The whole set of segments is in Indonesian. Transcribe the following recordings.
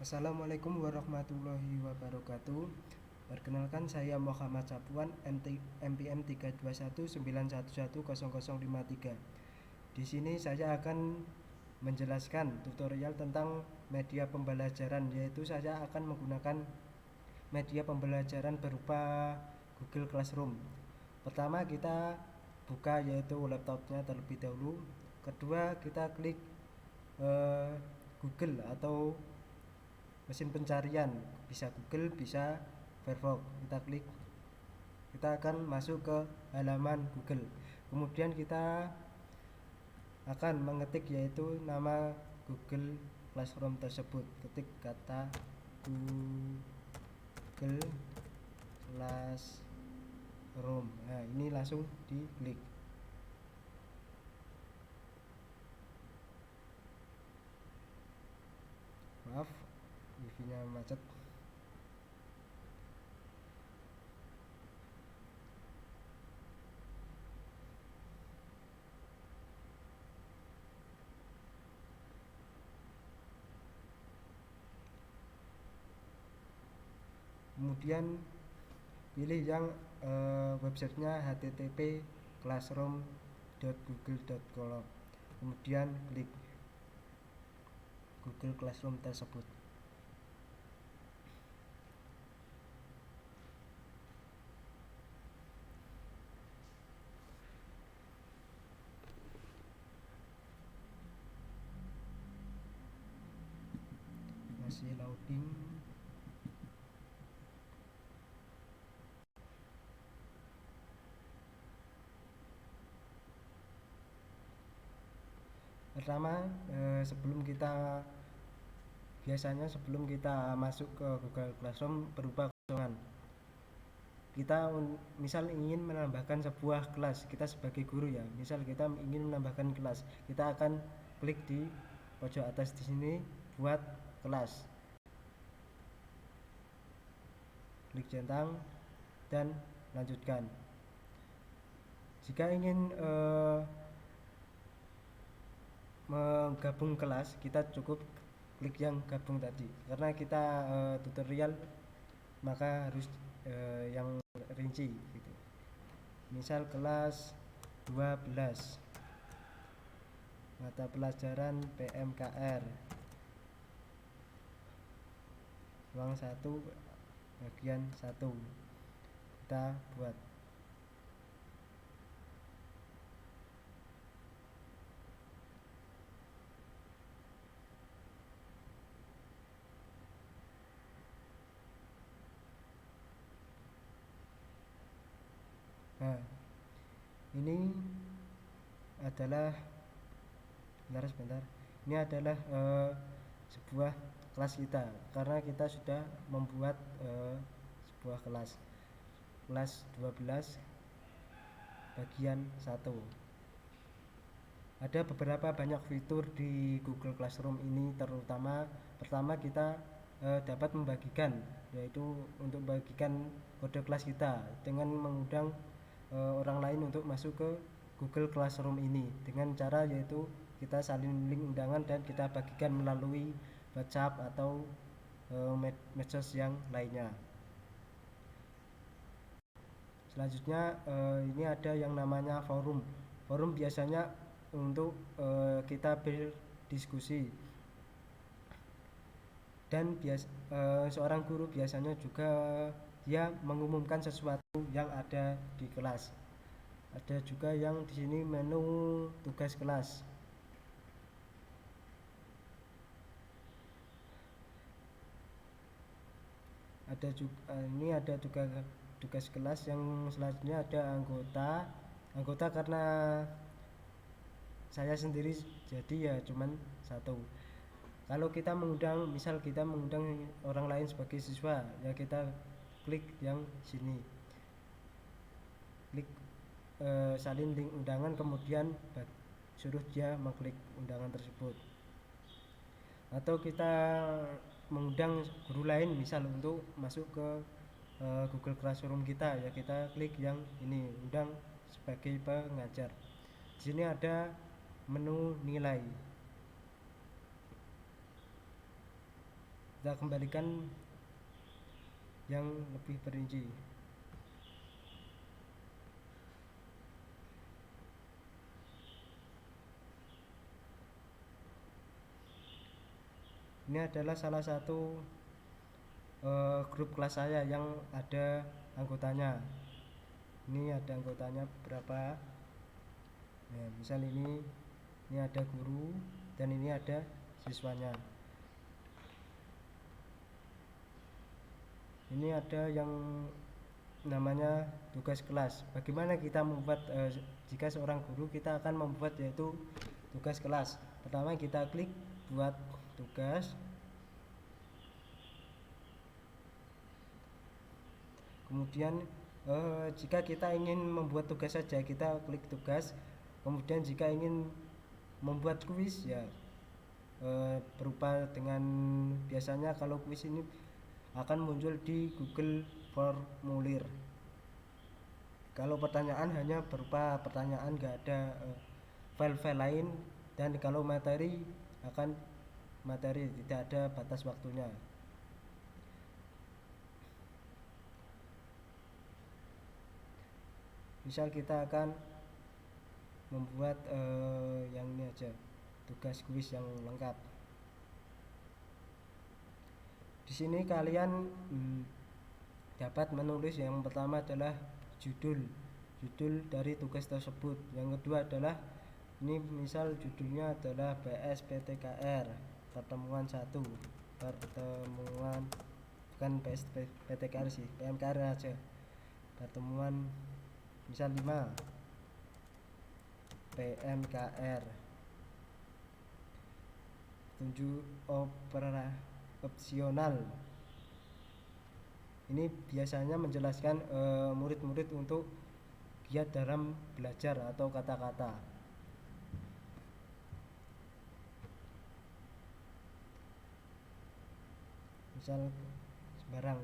Assalamualaikum warahmatullahi wabarakatuh. Perkenalkan, saya Muhammad Sapuan, NPM 32191100053. Di sini saya akan menjelaskan tutorial tentang media pembelajaran, yaitu saya akan menggunakan media pembelajaran berupa Google Classroom. Pertama, kita buka yaitu laptopnya terlebih dahulu. Kedua, kita klik Google atau mesin pencarian, bisa Google, bisa Firefox. Kita klik, kita akan masuk ke halaman Google. Kemudian kita akan mengetik yaitu nama Google Classroom tersebut. Ketik kata Google Classroom. Nah, ini langsung diklik. Maaf, wifi-nya macet. Kemudian pilih yang websitenya http://classroom.google.com. Kemudian klik Google Classroom tersebut. Masih loading. Pertama, sebelum kita masuk ke Google Classroom berupa kosongan, kita misal ingin menambahkan sebuah kelas, kita sebagai guru ya, misal kita ingin menambahkan kelas, kita akan klik di pojok atas di sini, buat kelas, klik centang dan lanjutkan. Jika ingin menggabung kelas, kita cukup klik yang gabung tadi. Karena kita tutorial, maka harus yang rinci gitu. Misal kelas 12, mata pelajaran PMKR, ruang 1 bagian 1, kita buat. Nah, ini adalah sebentar. Ini adalah sebuah kelas kita, karena kita sudah membuat sebuah kelas 12 bagian 1. Ada beberapa banyak fitur di Google Classroom ini, terutama pertama kita dapat membagikan, yaitu untuk membagikan kode kelas kita dengan mengundang orang lain untuk masuk ke Google Classroom ini dengan cara yaitu kita salin link undangan dan kita bagikan melalui WhatsApp atau medsos yang lainnya. Selanjutnya ini ada yang namanya forum. Forum biasanya untuk kita berdiskusi, dan seorang guru biasanya juga dia mengumumkan sesuatu yang ada di kelas. Ada juga yang di sini menu tugas kelas. Ada juga ini ada tugas kelas. Yang selanjutnya ada anggota karena saya sendiri jadi ya cuman satu. Kalau kita mengundang, misal kita mengundang orang lain sebagai siswa, ya kita klik yang sini, klik salin link undangan, kemudian suruh dia mengklik undangan tersebut. Atau kita mengundang guru lain misal untuk masuk ke Google Classroom kita, ya kita klik yang ini, undang sebagai pengajar. Di sini ada menu nilai. kita kembalikan yang lebih perinci. Ini adalah salah satu grup kelas saya yang ada anggotanya. Ini ada anggotanya berapa? Nah, misal ini ada guru dan ini ada siswanya. Ini ada yang namanya tugas kelas. Bagaimana kita membuat jika seorang guru kita akan membuat yaitu tugas kelas. Pertama kita klik buat tugas. Kemudian jika kita ingin membuat tugas saja kita klik tugas. Kemudian jika ingin membuat kuis ya berupa dengan biasanya kalau kuis ini akan muncul di Google Formulir. Kalau pertanyaan hanya berupa pertanyaan, nggak ada file-file lain, dan kalau materi akan materi, tidak ada batas waktunya. Misal kita akan membuat yang ini aja, tugas kuis yang lengkap. Di sini kalian dapat menulis yang pertama adalah judul dari tugas tersebut. Yang kedua adalah ini misal judulnya adalah PSPTKR pertemuan 1, pertemuan bukan PSPTKR sih, PMKR aja, pertemuan misal 5 PMKR, tunjuk opsional. Ini biasanya menjelaskan murid-murid untuk giat dalam belajar atau kata-kata. Misal sembarang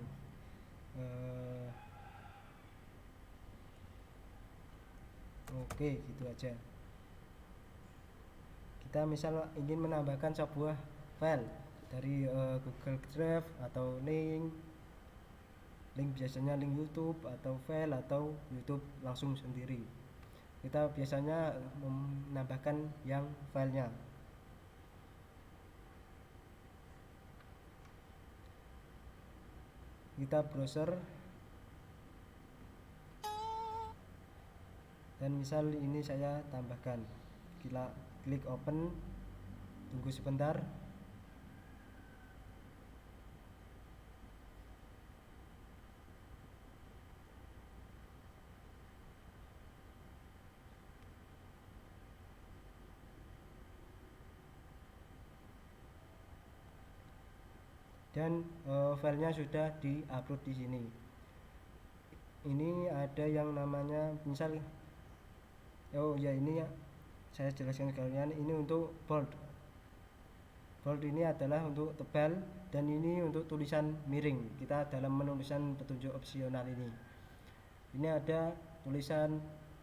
oke, gitu aja. Kita misal ingin menambahkan sebuah file dari Google Drive atau link biasanya link YouTube atau file atau YouTube langsung sendiri. Kita biasanya menambahkan yang filenya. Kita browser dan misal ini saya tambahkan, klik open, tunggu sebentar. Dan filenya sudah diupload di sini. Ini ada yang namanya misal ini ya, saya jelaskan kalian, ini untuk bold ini adalah untuk tebal dan ini untuk tulisan miring. Kita dalam menulisan petunjuk opsional ini ada tulisan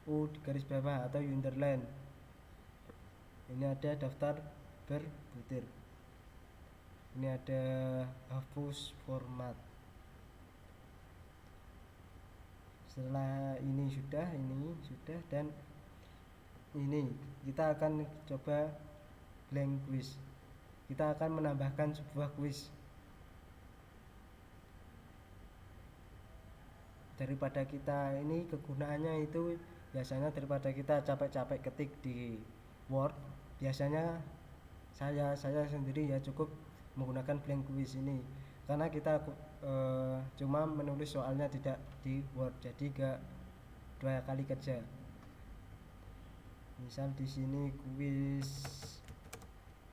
U di garis bawah atau underline. Ini ada daftar berbutir. Ini ada hapus format. Setelah ini sudah dan ini kita akan coba blank quiz. Kita akan menambahkan sebuah quiz. Daripada kita ini kegunaannya itu biasanya daripada kita capek-capek ketik di Word, biasanya saya sendiri ya cukup menggunakan blank quiz ini karena kita cuma menulis soalnya tidak di Word, jadi gak 2 kali kerja. Misal di sini kuis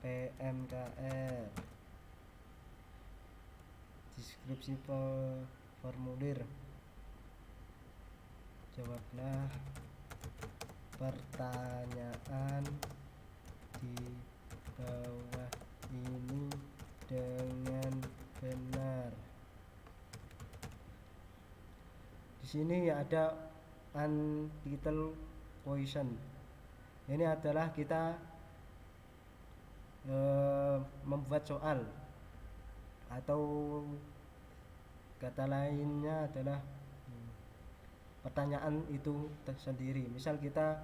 PMKR, deskripsi formulir, jawablah pertanyaan di bawah ini dengan benar. Di sini ada untitled question. Ini adalah kita membuat soal atau kata lainnya adalah pertanyaan itu tersendiri. Misal kita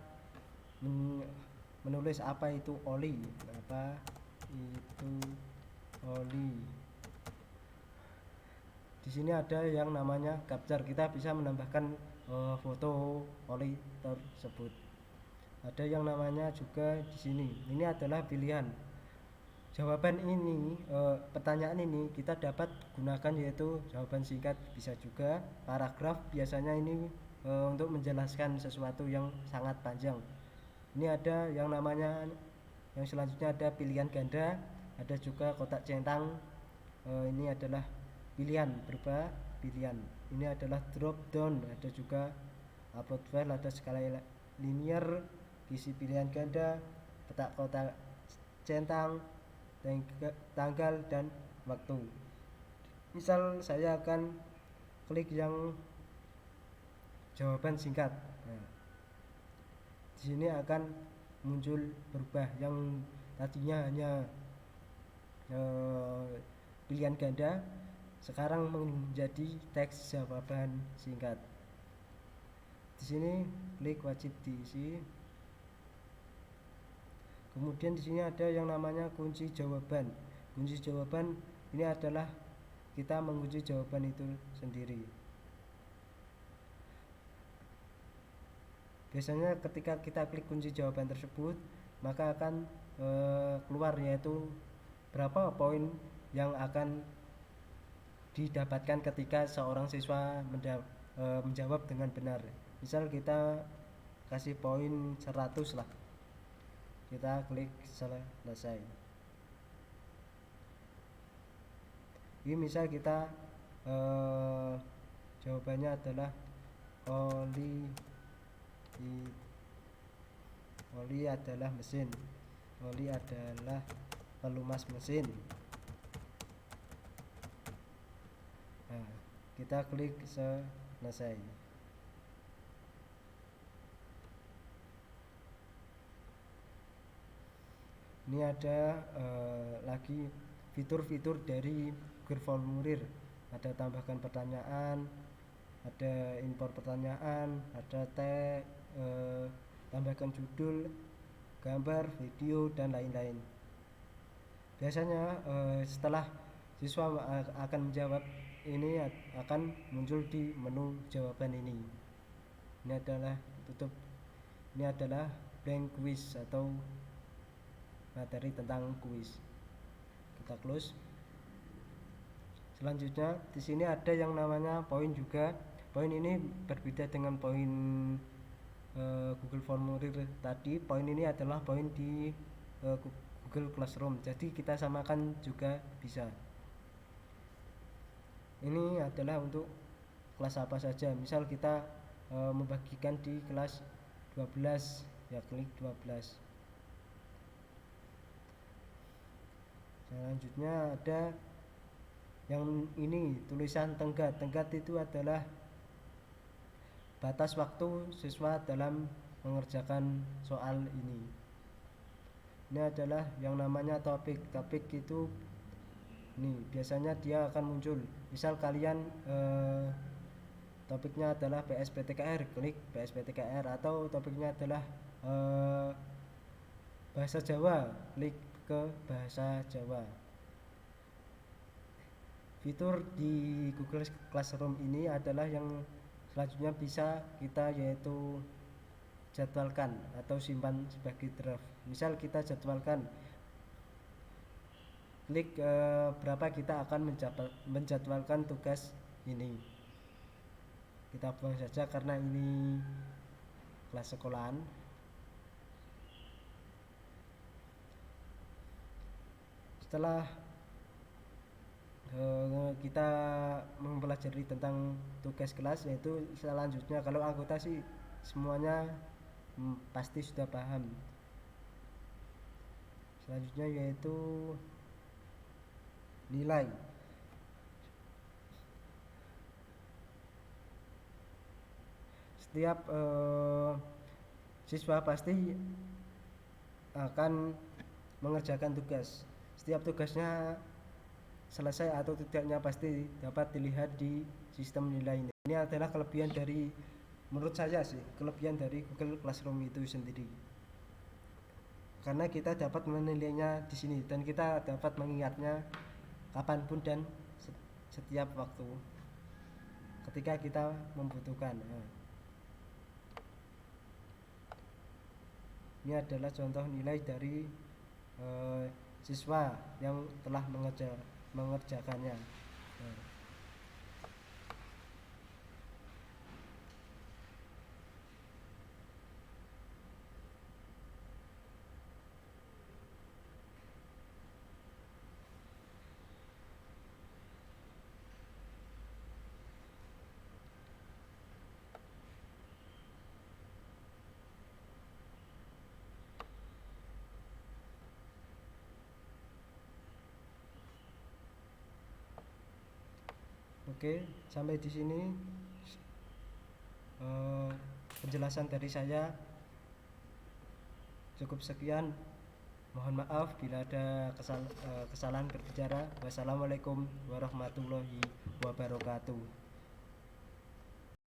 menulis apa itu oli, apa itu oli. Di sini ada yang namanya capture, kita bisa menambahkan foto oli tersebut. Ada yang namanya juga di sini, ini adalah pilihan jawaban ini, pertanyaan ini kita dapat gunakan yaitu jawaban singkat, bisa juga paragraf, biasanya ini untuk menjelaskan sesuatu yang sangat panjang. Ini ada yang namanya, yang selanjutnya ada pilihan ganda, ada juga kotak centang. Ini adalah pilihan, berupa pilihan. Ini adalah drop down, ada juga upload file, ada skala linear, isi pilihan ganda, petak kotak centang, tanggal dan waktu. Misal saya akan klik yang jawaban singkat. Nah, di sini akan muncul berubah, yang tadinya hanya pilihan ganda sekarang menjadi teks jawaban singkat. Di sini klik wajib diisi. Kemudian di sini ada yang namanya kunci jawaban. Kunci jawaban ini adalah kita mengunci jawaban itu sendiri. Biasanya ketika kita klik kunci jawaban tersebut, maka akan keluar yaitu berapa poin yang akan didapatkan ketika seorang siswa menjawab dengan benar. Misal kita kasih poin 100 lah, kita klik selesai. Ini misal kita jawabannya adalah oli adalah mesin, oli adalah pelumas mesin. Nah, kita klik selesai. Ini ada lagi fitur-fitur dari Google Formulir. Ada tambahkan pertanyaan, ada impor pertanyaan, ada tambahkan judul, gambar, video, dan lain-lain. Biasanya setelah siswa akan menjawab, ini akan muncul di menu jawaban ini. Ini adalah tutup. Ini adalah blank quiz atau materi tentang kuis. Kita close. Selanjutnya di sini ada yang namanya poin juga. Poin ini berbeda dengan poin Google Formulir tadi. Poin ini adalah poin di Google Classroom. Jadi kita samakan juga bisa. Ini adalah untuk kelas apa saja. Misal kita membagikan di kelas 12, ya klik 12. Selanjutnya ada yang ini, tulisan tenggat. Tenggat itu adalah batas waktu siswa dalam mengerjakan soal ini. Ini adalah yang namanya topik. Topik itu nih, biasanya dia akan muncul. Misal kalian topiknya adalah PSPTKR, klik PSPTKR, atau topiknya adalah bahasa Jawa, klik ke bahasa Jawa. Fitur di Google Classroom ini adalah yang selanjutnya bisa kita yaitu jadwalkan atau simpan sebagai draft. Misal kita jadwalkan, klik berapa kita akan menjadwalkan tugas ini. Kita buang saja karena ini kelas sekolahan. Setelah kita mempelajari tentang tugas kelas, yaitu selanjutnya kalau anggota sih semuanya pasti sudah paham. Selanjutnya yaitu nilai. Setiap siswa pasti akan mengerjakan tugas. Setiap tugasnya selesai atau tidaknya pasti dapat dilihat di sistem nilai. Ini adalah kelebihan dari, menurut saya sih, kelebihan dari Google Classroom itu sendiri. Karena kita dapat menilainya di sini dan kita dapat mengingatnya kapanpun dan setiap waktu ketika kita membutuhkan. Nah, ini adalah contoh nilai dari siswa yang telah mengerjakannya. Nah, oke, sampai di sini penjelasan dari saya. Cukup sekian. Mohon maaf bila ada kesalahan berbicara. Wassalamualaikum warahmatullahi wabarakatuh.